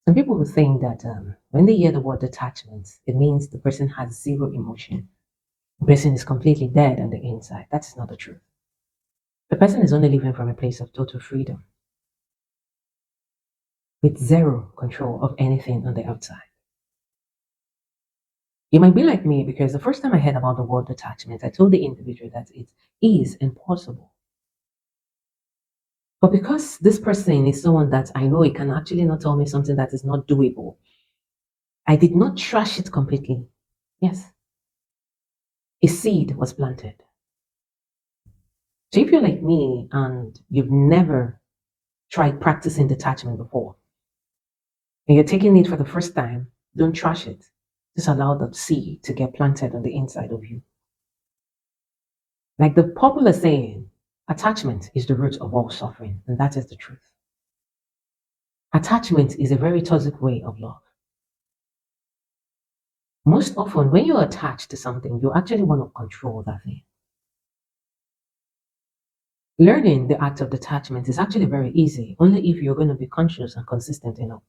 Some people who think that when they hear the word detachment, it means the person has zero emotion. The person is completely dead on the inside. That's not the truth. The person is only living from a place of total freedom with zero control of anything on the outside. You might be like me because the first time I heard about the word detachment, I told the individual that it is impossible. But because this person is someone that I know he can actually not tell me something that is not doable, I did not trash it completely. Yes, a seed was planted. So if you're like me and you've never tried practicing detachment before, and you're taking it for the first time, don't trash it. Just allow the seed to get planted on the inside of you. Like the popular saying, attachment is the root of all suffering, and that is the truth. Attachment is a very toxic way of love. Most often, when you're attached to something, you actually want to control that thing. Learning the act of detachment is actually very easy, only if you're going to be conscious and consistent enough.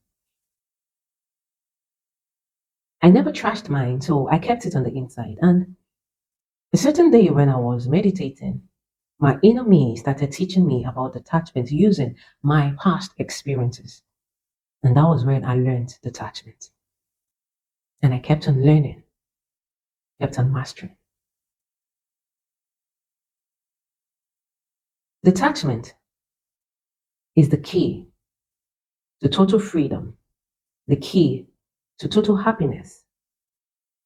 I never trashed mine, so I kept it on the inside. And a certain day when I was meditating, my inner me started teaching me about detachment using my past experiences. And that was when I learned detachment. And I kept on learning, kept on mastering. Detachment is the key to total freedom, the key to total happiness,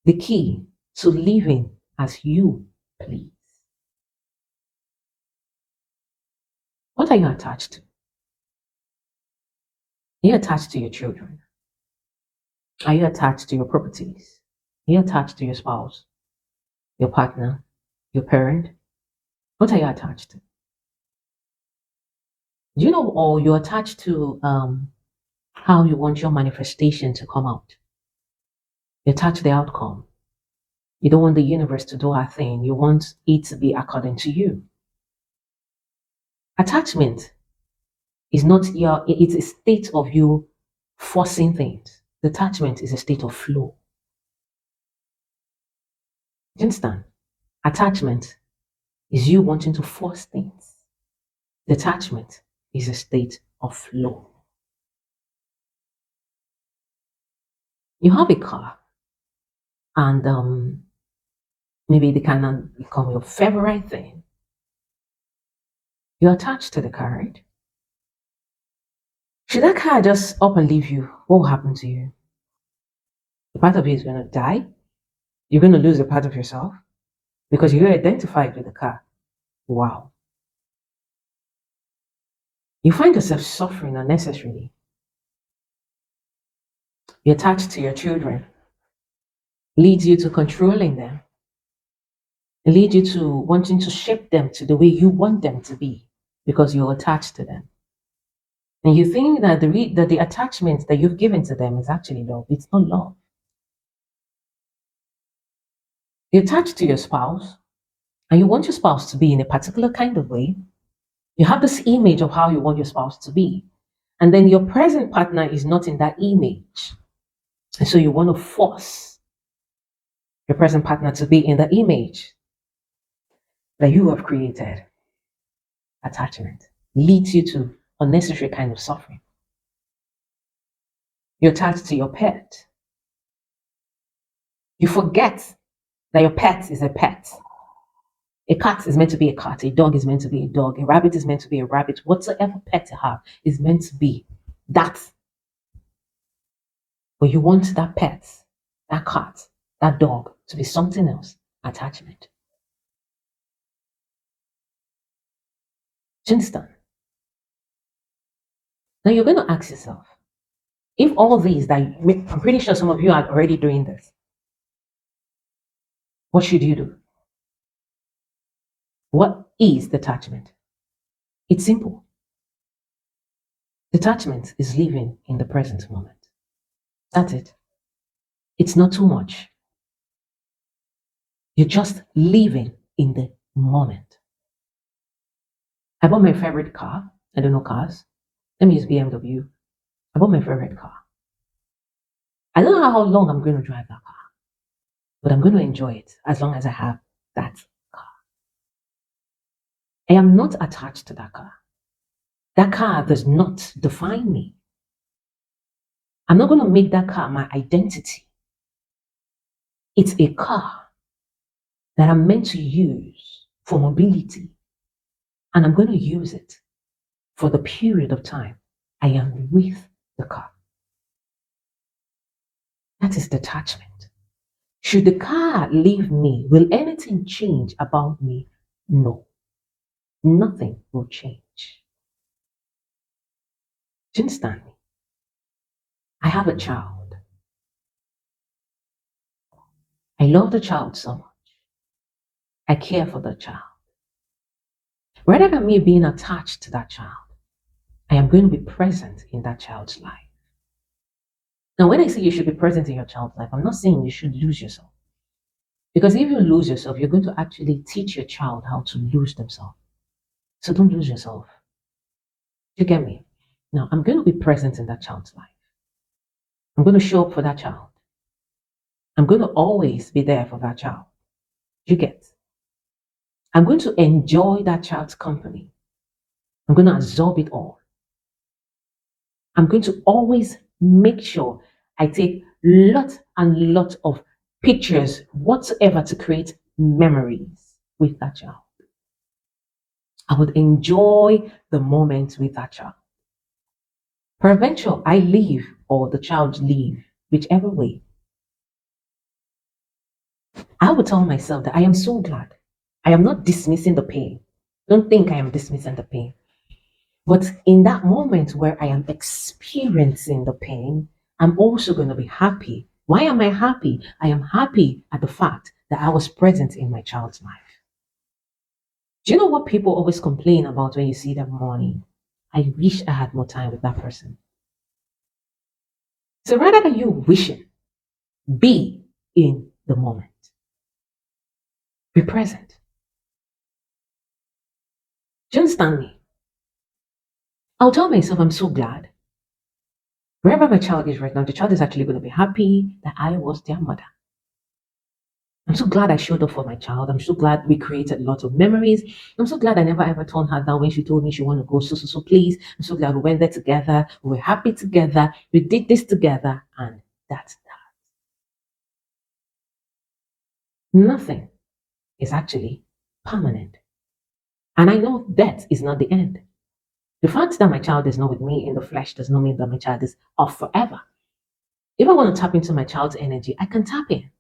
the key to living as you please. What are you attached to? Are you attached to your children? Are you attached to your properties? Are you attached to your spouse, your partner, your parent? What are you attached to? Do you know, or you're attached to how you want your manifestation to come out? You attach the outcome. You don't want the universe to do a thing. You want it to be according to you. Attachment is not it's a state of you forcing things. Detachment is a state of flow. Do you understand? Attachment is you wanting to force things. Detachment is a state of flow. You have a car, and maybe they can become your favorite thing. You're attached to the car, right? Should that car just up and leave you, what will happen to you? The part of you is going to die. You're going to lose a part of yourself because you're identified with the car. Wow. You find yourself suffering unnecessarily. You're attached to your children, leads you to controlling them. It leads you to wanting to shape them to the way you want them to be because you're attached to them. And you think that that the attachment that you've given to them is actually love. It's not love. You're attached to your spouse and you want your spouse to be in a particular kind of way. You have this image of how you want your spouse to be. And then your present partner is not in that image. And so you want to force your present partner to be in the image that you have created. Attachment leads you to unnecessary kind of suffering. You're attached to your pet. You forget that your pet is a pet. A cat is meant to be a cat. A dog is meant to be a dog. A rabbit is meant to be a rabbit. Whatsoever pet you have is meant to be that. But you want that pet, that cat, that dog to be something else. Attachment. Do you understand? Now you're going to ask yourself, if all these that I'm pretty sure some of you are already doing this, what should you do? What is detachment? It's simple. Detachment is living in the present moment. That's it. It's not too much. You're just living in the moment. I bought my favorite car. I don't know cars. Let me use BMW. I bought my favorite car. I don't know how long I'm going to drive that car, but I'm going to enjoy it as long as I have that car. I am not attached to that car. That car does not define me. I'm not going to make that car my identity. It's a car that I'm meant to use for mobility, and I'm going to use it for the period of time I am with the car. That is detachment. Should the car leave me, will anything change about me? No. Nothing will change. Do you understand me? I have a child. I love the child so much. I care for the child. Rather than me being attached to that child, I am going to be present in that child's life. Now, when I say you should be present in your child's life, I'm not saying you should lose yourself. Because if you lose yourself, you're going to actually teach your child how to lose themselves. So don't lose yourself. Do you get me? Now, I'm going to be present in that child's life. I'm going to show up for that child. I'm going to always be there for that child. You get? I'm going to enjoy that child's company. I'm going to absorb it all. I'm going to always make sure I take lots and lots of pictures whatsoever to create memories with that child. I would enjoy the moment with that child. Peradventure, I leave or the child leave, whichever way. I would tell myself that I am so glad. I am not dismissing the pain. Don't think I am dismissing the pain. But in that moment where I am experiencing the pain, I'm also going to be happy. Why am I happy? I am happy at the fact that I was present in my child's life. Do you know what people always complain about when you see them mourning? I wish I had more time with that person. So rather than you wishing, be in the moment. Be present. Do you understand me? I'll tell myself I'm so glad. Wherever my child is right now, the child is actually going to be happy that I was their mother. I'm so glad I showed up for my child. I'm so glad we created lots of memories. I'm so glad I never ever turned her down when she told me she wanted to go. So please. I'm so glad we went there together. We were happy together. We did this together, and that's that. Nothing is actually permanent. And I know death is not the end. The fact that my child is not with me in the flesh does not mean that my child is off forever. If I want to tap into my child's energy, I can tap in.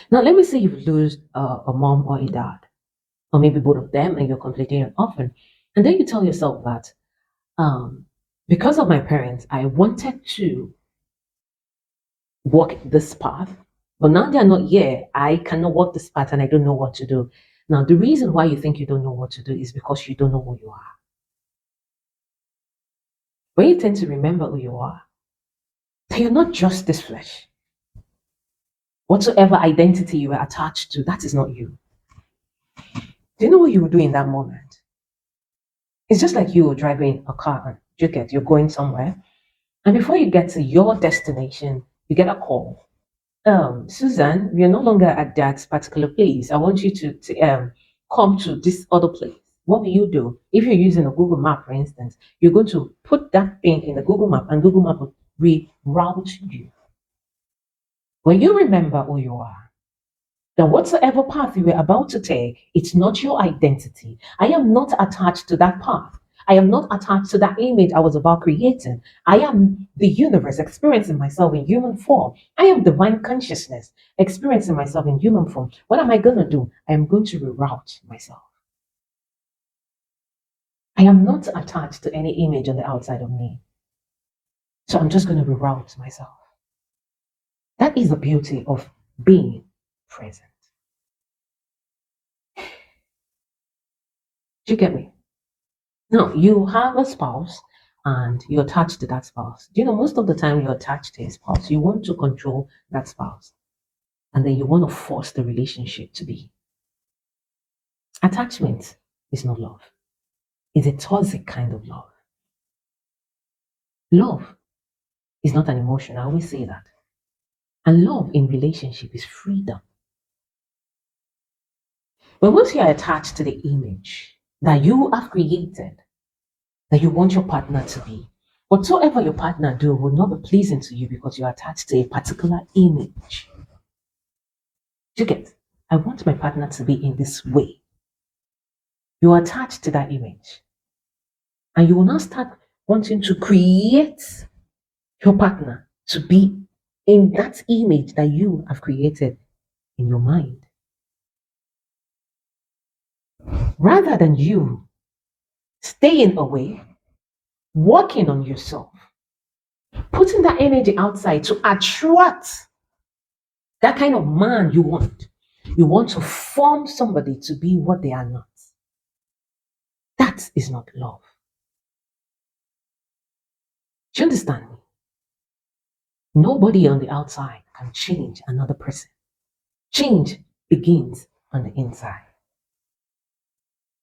Now, let me say you've lost a mom or a dad, or maybe both of them, and you're completely an orphan. And then you tell yourself that because of my parents, I wanted to walk this path, but now they're not here. I cannot walk this path and I don't know what to do. Now, the reason why you think you don't know what to do is because you don't know who you are. When you tend to remember who you are, then you're not just this flesh. Whatsoever identity you are attached to, that is not you. Do you know what you would do in that moment? It's just like you driving a car and you're going somewhere. And before you get to your destination, you get a call. Susan, we are no longer at that particular place. I want you to come to this other place. What will you do? If you're using a Google map, for instance, you're going to put that thing in the Google map and Google map will reroute you. When you remember who you are, then whatsoever path you were about to take, it's not your identity. I am not attached to that path. I am not attached to that image I was about creating. I am the universe experiencing myself in human form. I am divine consciousness experiencing myself in human form. What am I going to do? I am going to reroute myself. I am not attached to any image on the outside of me. So I'm just going to reroute myself. That is the beauty of being present. Do you get me? Now, you have a spouse and you're attached to that spouse. Do you know, most of the time you're attached to a spouse, you want to control that spouse. And then you want to force the relationship to be. Attachment is not love. It's a toxic kind of love. Love is not an emotion. I always say that. And love in relationship is freedom. But once you are attached to the image that you have created, that you want your partner to be, whatsoever your partner do will not be pleasing to you because you're attached to a particular image. Do you get? I want my partner to be in this way. You're attached to that image. And you will now start wanting to create your partner to be in that image that you have created in your mind. Rather than you staying away, working on yourself, putting that energy outside to attract that kind of man you want. You want to form somebody to be what they are not. That is not love. Do you understand me? Nobody on the outside can change another person. Change begins on the inside.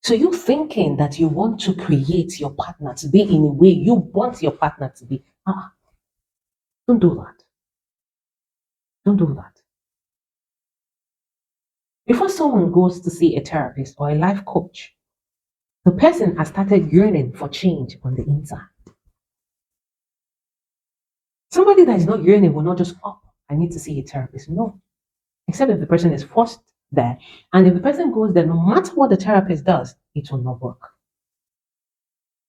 So you thinking that you want to create your partner to be in a way you want your partner to be. Don't do that. Don't do that. Before someone goes to see a therapist or a life coach, the person has started yearning for change on the inside. Somebody that is not yearning will not just, I need to see a therapist. No. Except if the person is forced there. And if the person goes there, no matter what the therapist does, it will not work.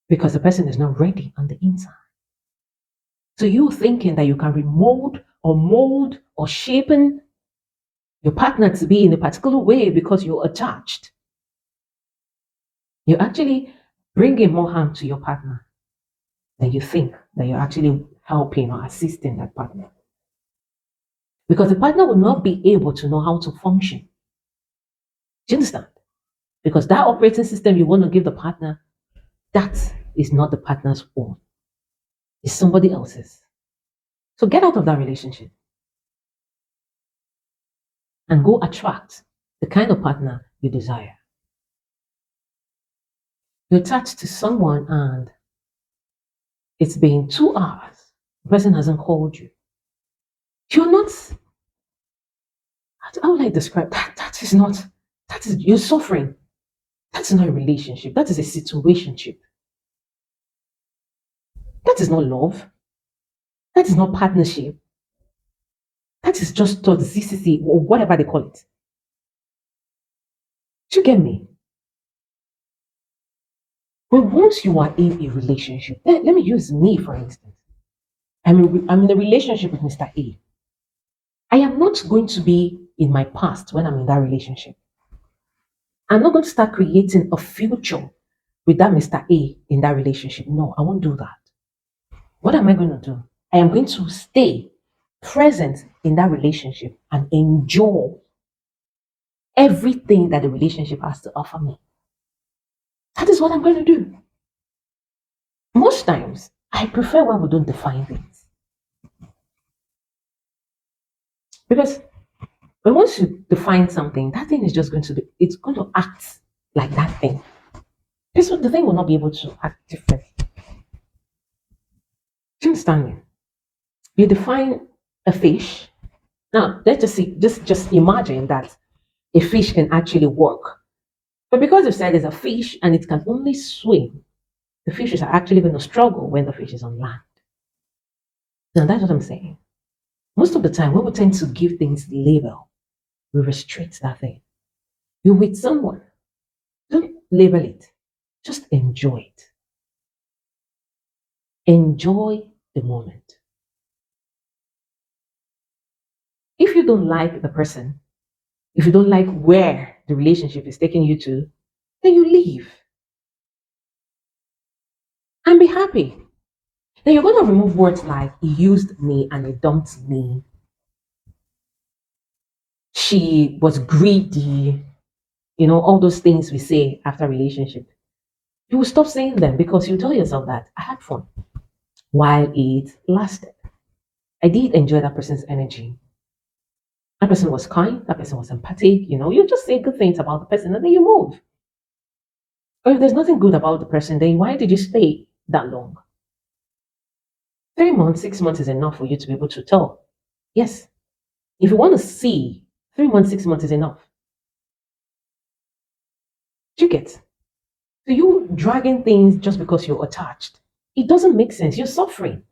Because the person is not ready on the inside. So you thinking that you can remold or mold or shapen your partner to be in a particular way because you're attached, you're actually bringing more harm to your partner than you think that you're actually helping or assisting that partner. Because the partner will not be able to know how to function. Do you understand? Because that operating system you want to give the partner, that is not the partner's own. It's somebody else's. So get out of that relationship and go attract the kind of partner you desire. You're attached to someone and it's been 2 hours. The person hasn't called you. You're not, how would I describe that? You're suffering. That's not a relationship. That is a situationship. That is not love. That is not partnership. That is just toxicity or whatever they call it. Do you get me? But once you are in a relationship, let me use me for instance. I'm in a relationship with Mr. A. I am not going to be in my past when I'm in that relationship. I'm not going to start creating a future with that Mr. A in that relationship. No, I won't do that. What am I going to do? I am going to stay present in that relationship and enjoy everything that the relationship has to offer me. That is what I'm going to do. Most times, I prefer when we don't define things. Because when once you define something, that thing is just going to be, it's going to act like that thing. The thing will not be able to act different. Do you understand me? You define a fish. Now, let's just see, just imagine that a fish can actually walk. But because you said it's a fish and it can only swim, the fishes are actually going to struggle when the fish is on land. Now, that's what I'm saying. Most of the time, when we tend to give things label, we restrict that thing. You're with someone, don't label it, just enjoy it. Enjoy the moment. If you don't like the person, if you don't like where the relationship is taking you to, then you leave. And be happy. Then you're going to remove words like he used me and he dumped me. She was greedy. All those things we say after relationship. You will stop saying them because you tell yourself that I had fun while it lasted. I did enjoy that person's energy. That person was kind, that person was empathic, you just say good things about the person and then you move. Or if there's nothing good about the person, then why did you stay that long? 3 months, 6 months is enough for you to be able to tell. Yes. If you want to see, 3 months, 6 months is enough. Do you get? So you dragging things just because you're attached, it doesn't make sense. You're suffering.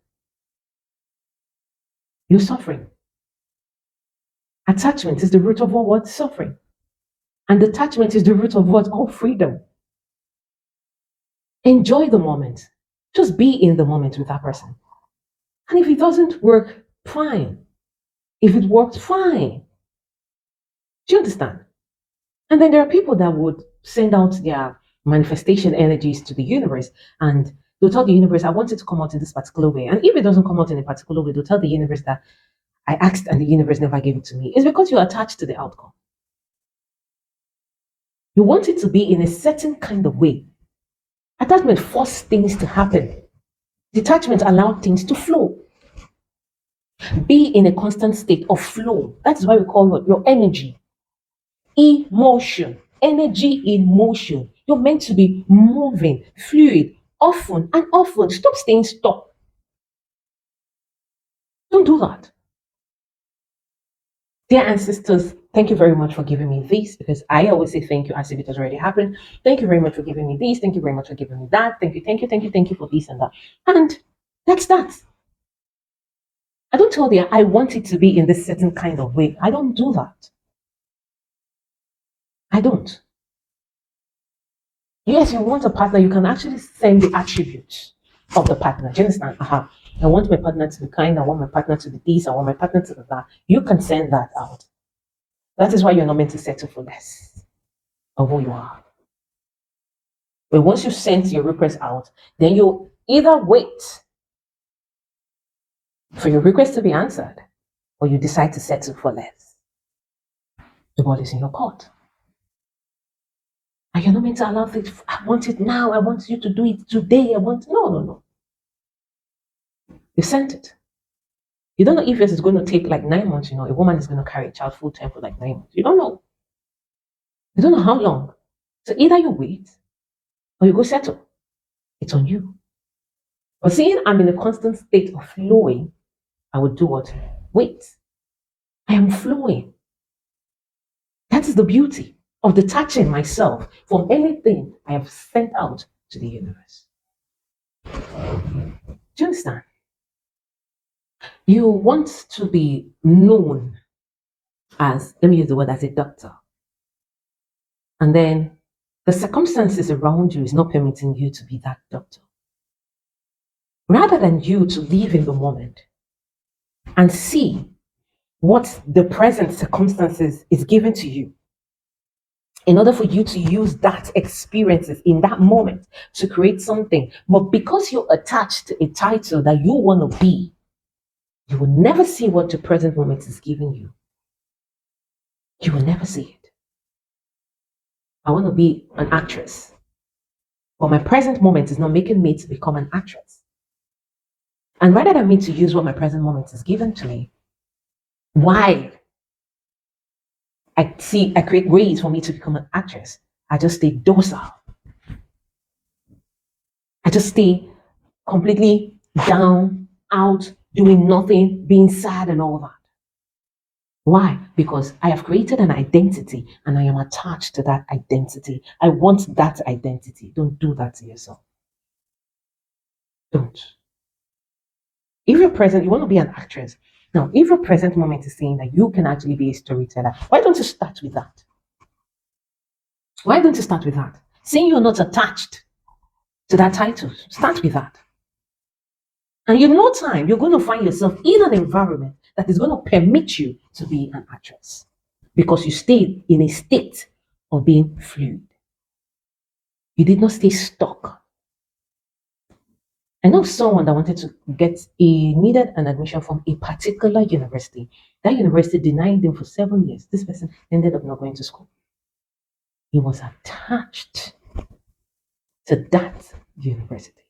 You're suffering. Attachment is the root of all what? Suffering. And detachment is the root of what? All freedom. Enjoy the moment. Just be in the moment with that person. And if it doesn't work, fine. If it works, fine. Do you understand? And then there are people that would send out their manifestation energies to the universe and they'll tell the universe, I want it to come out in this particular way. And if it doesn't come out in a particular way, they'll tell the universe that I asked and the universe never gave it to me. It's because you're attached to the outcome. You want it to be in a certain kind of way. Attachment forces things to happen. Detachment allows things to flow. Be in a constant state of flow. That is why we call it your energy. Emotion. Energy in motion. You're meant to be moving, fluid, often and often. Stop staying stuck. Don't do that. Dear ancestors, thank you very much for giving me this because I always say thank you as if it has already happened. Thank you very much for giving me this. Thank you very much for giving me that. Thank you, thank you, thank you, thank you for this and that. And that's that. I don't tell you I want it to be in this certain kind of way. I don't do that. I don't. Yes, you want a partner, you can actually send the attributes of the partner. Do you understand? I want my partner to be kind, I want my partner to be this, I want my partner to be that. You can send that out. That is why you're not meant to settle for less of who you are. But once you send your request out, then you either wait for your request to be answered or you decide to settle for less. The ball is in your court. And you're not meant to allow it. I want it now. I want you to do it today. No. You sent it. You don't know if it's going to take like 9 months. A woman is going to carry a child full time for like 9 months. You don't know. You don't know how long. So either you wait or you go settle. It's on you. But seeing I'm in a constant state of flowing, I would do what? Wait. I am flowing. That is the beauty of detaching myself from anything I have sent out to the universe. Do you understand? You want to be known as, let me use the word, as a doctor. And then the circumstances around you is not permitting you to be that doctor. Rather than you to live in the moment and see what the present circumstances is given to you, in order for you to use that experiences in that moment to create something. But because you're attached to a title that you want to be, you will never see what the present moment is giving you. You will never see it. I want to be an actress, but my present moment is not making me to become an actress. And rather than me to use what my present moment is given to me, why I create ways for me to become an actress, I just stay docile. I just stay completely down, out, doing nothing, being sad and all that. Why? Because I have created an identity and I am attached to that identity. I want that identity. Don't do that to yourself. Don't. If you're present, you want to be an actress. Now, if your present moment is saying that you can actually be a storyteller, why don't you start with that? Why don't you start with that? Saying you're not attached to that title, start with that. And in no time, you're going to find yourself in an environment that is going to permit you to be an actress because you stayed in a state of being fluid. You did not stay stuck. I know someone that wanted to needed an admission from a particular university. That university denied him for 7 years. This person ended up not going to school. He was attached to that university.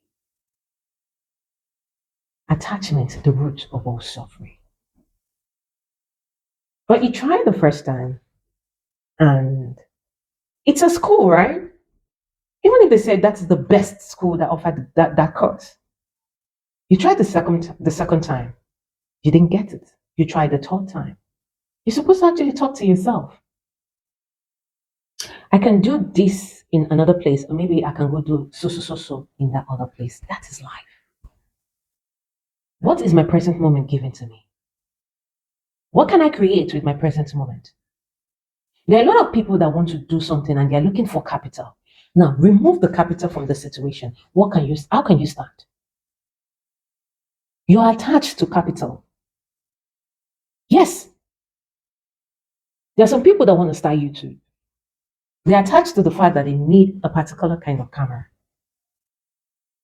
Attachment is the root of all suffering. But he tried the first time, and it's a school, right? Even if they said that's the best school that offered that course, You tried the second time. You didn't get it. You tried the third time. You're supposed to actually talk to yourself. I can do this in another place, or maybe I can go do so in that other place. That is life. What is my present moment giving to me? What can I create with my present moment? There are a lot of people that want to do something and they're looking for capital. Now, remove the capital from the situation. How can you start? You are attached to capital. Yes. There are some people that want to start YouTube. They're attached to the fact that they need a particular kind of camera.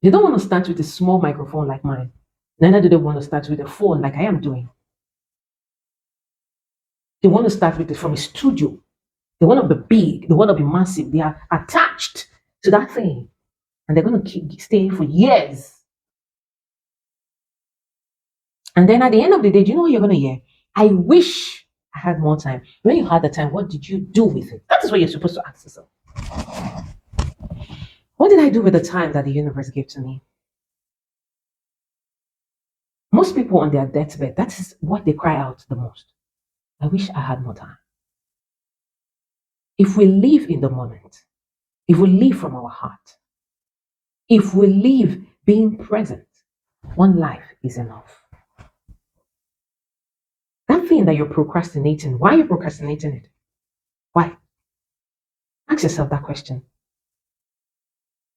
They don't want to start with a small microphone like mine. Neither do they want to start with a phone like I am doing. They want to start from a studio. They want to be big. They want to be massive. They are attached to that thing. And they're going to stay for years. And then at the end of the day, do you know what you're going to hear? I wish I had more time. When you had the time, what did you do with it? That is what you're supposed to ask yourself. What did I do with the time that the universe gave to me? Most people on their deathbed, that is what they cry out the most. I wish I had more time. If we live in the moment, if we live from our heart, if we live being present, one life is enough. That thing that you're procrastinating, why are you procrastinating it? Why? Ask yourself that question.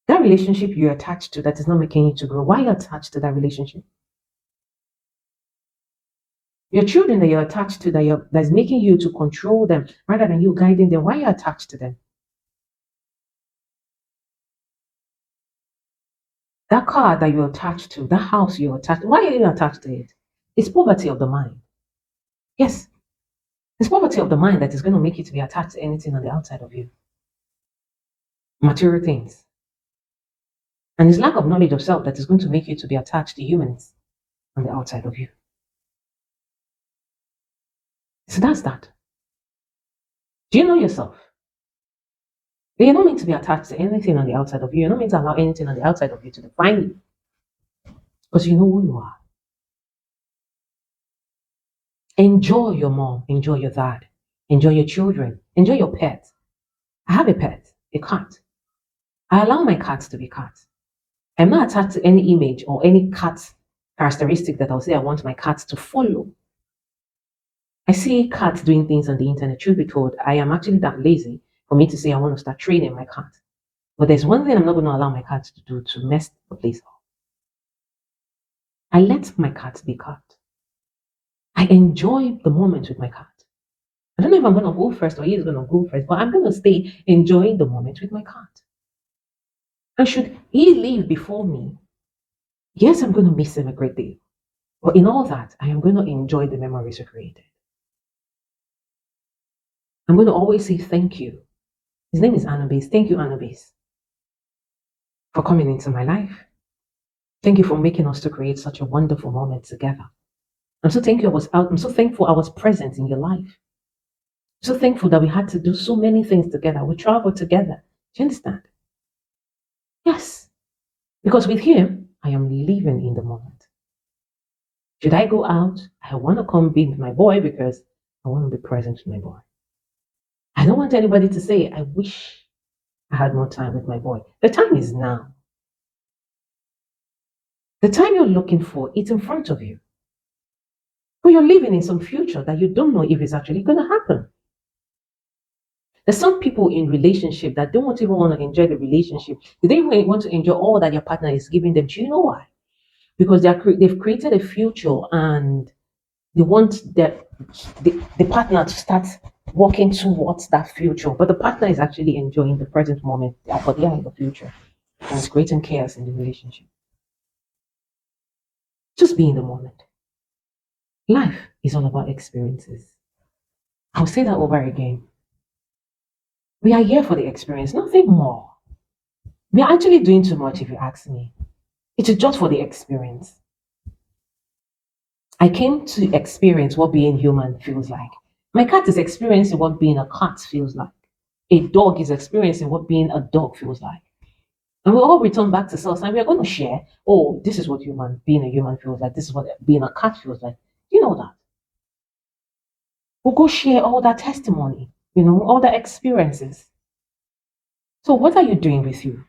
That relationship you're attached to that is not making you to grow, why are you attached to that relationship? Your children that you're attached to, that's making you to control them rather than you guiding them, why are you attached to them? That car that you're attached to, that house you're attached to, why are you attached to it? It's poverty of the mind. Yes, it's poverty of the mind that is going to make you to be attached to anything on the outside of you. Material things. And it's lack of knowledge of self that is going to make you to be attached to humans on the outside of you. So that's that. Do you know yourself? You're not meant to be attached to anything on the outside of you. You're not meant to allow anything on the outside of you to define you. Because you know who you are. Enjoy your mom, enjoy your dad, enjoy your children, enjoy your pets. I have a pet, a cat. I allow my cats to be cats. I'm not attached to any image or any cat characteristic that I'll say I want my cats to follow. I see cats doing things on the internet. Truth be told, I am actually that lazy for me to say I want to start training my cat. But there's one thing I'm not going to allow my cat to do to mess the place up. I let my cat be cat. I enjoy the moment with my cat. I don't know if I'm going to go first or he's going to go first, but I'm going to stay enjoying the moment with my cat. And should he leave before me, yes, I'm going to miss him a great deal. But in all that, I am going to enjoy the memories we created. I'm going to always say thank you. His name is Annabase. Thank you, Annabase, for coming into my life. Thank you for making us to create such a wonderful moment together. I'm so thankful I was present in your life. I'm so thankful that we had to do so many things together. We traveled together. Do you understand? Yes. Because with him, I am living in the moment. Should I go out? I want to come be with my boy because I want to be present with my boy. I don't want anybody to say, I wish I had more time with my boy. The time is now. The time you're looking for is in front of you. But you're living in some future that you don't know if it's actually going to happen. There's some people in relationship that don't even want to enjoy the relationship. They don't even want to enjoy all that your partner is giving them. Do you know why? Because they've created a future and they want the partner to start working towards that future. But the partner is actually enjoying the present moment, but they are in the future. And it's creating chaos in the relationship. Just be in the moment. Life is all about experiences. I'll say that over again. We are here for the experience, nothing more. We are actually doing too much if you ask me. It is just for the experience. I came to experience what being human feels like. My cat is experiencing what being a cat feels like. A dog is experiencing what being a dog feels like. And we all return back to source and we're going to share, oh, this is what being a human feels like. This is what being a cat feels like. You know that. We'll go share all that testimony, all the experiences. So what are you doing with you?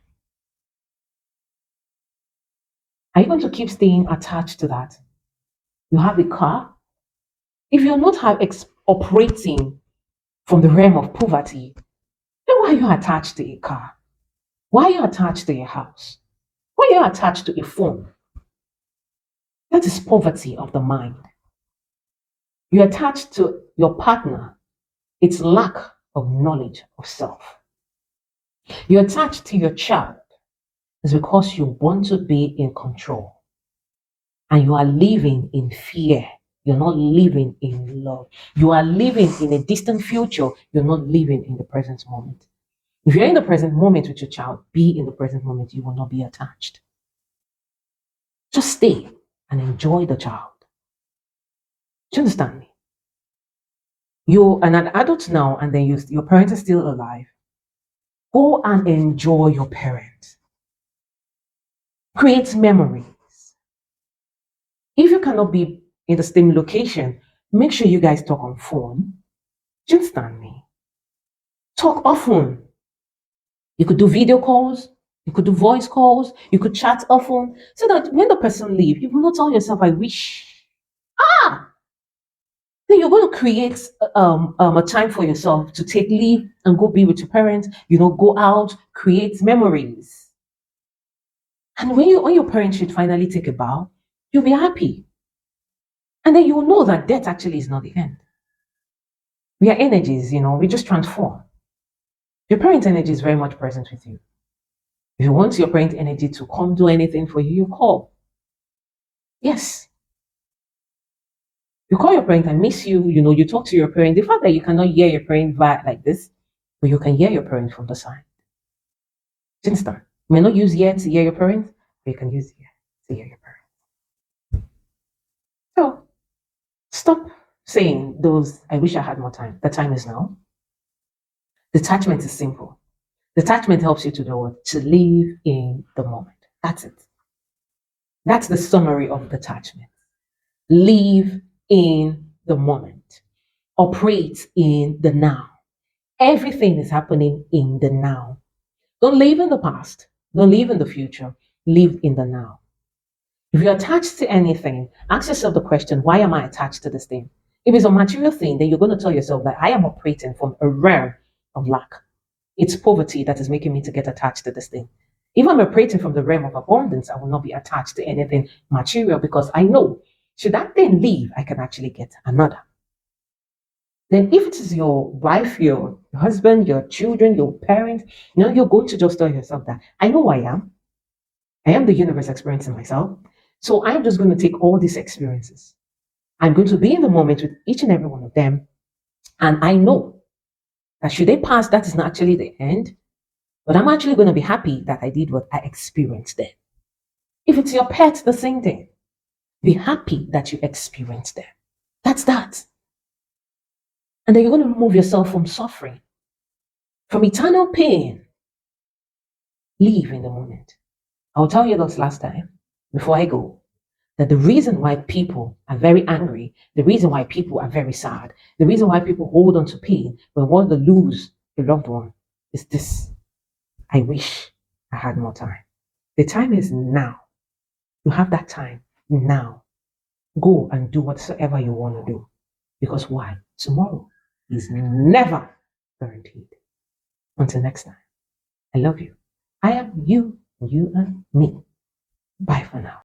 Are you going to keep staying attached to that? You have a car. If you're not operating from the realm of poverty, then why are you attached to a car? Why are you attached to a house? Why are you attached to a phone? That is poverty of the mind. You're attached to your partner. It's lack of knowledge of self. You're attached to your child. It's because you want to be in control. And you are living in fear. You're not living in love. You are living in a distant future. You're not living in the present moment. If you're in the present moment with your child, be in the present moment. You will not be attached. Just stay and enjoy the child. Do you understand me? You're an adult now, and then your parents are still alive. Go and enjoy your parents. Create memories. If you cannot be in the same location, make sure you guys talk on phone. Do you understand me? Talk often. You could do video calls. You could do voice calls. You could chat often, so that when the person leaves, you will not tell yourself, I wish. Then you're going to create a time for yourself to take leave and go be with your parents, go out, create memories. And when your parents should finally take a bow, you'll be happy. And then you'll know that death actually is not the end. We are energies, we just transform. Your parent energy is very much present with you. If you want your parent energy to come do anything for you, you call. Yes. You call your parent and miss you, you talk to your parent. The fact that you cannot hear your parent like this, but you can hear your parent from the side. Since that, you may not use ear to hear your parents, but you can use ear to hear your parents. So, stop saying those, I wish I had more time. The time is now. Detachment is simple. Detachment helps you to do what? To live in the moment. That's it. That's the summary of detachment. Live in the moment. Operate in the now. Everything is happening in the now. Don't live in the past. Don't live in the future. Live in the now. If you're attached to anything, ask yourself the question, why am I attached to this thing? If it's a material thing, then you're going to tell yourself that I am operating from a realm of lack. It's poverty that is making me to get attached to this thing. If I'm operating from the realm of abundance, I will not be attached to anything material, because I know, should that thing leave, I can actually get another. Then if it is your wife, your husband, your children, your parents, you're going to just tell yourself that I know who I am. I am the universe experiencing myself. So I'm just going to take all these experiences. I'm going to be in the moment with each and every one of them. And I know that should they pass, that is not actually the end. But I'm actually going to be happy that I did what I experienced then. If it's your pet, the same thing. Be happy that you experienced them. That's that. And then you're going to remove yourself from suffering, from eternal pain. Live in the moment. I'll tell you this last time before I go, that the reason why people are very angry, the reason why people are very sad, the reason why people hold on to pain when they want to lose a loved one is this. I wish I had more time. The time is now. You have that time now. Go and do whatsoever you want to do. Because why? Tomorrow is never guaranteed. Until next time, I love you. I am you, and you are me. Bye for now.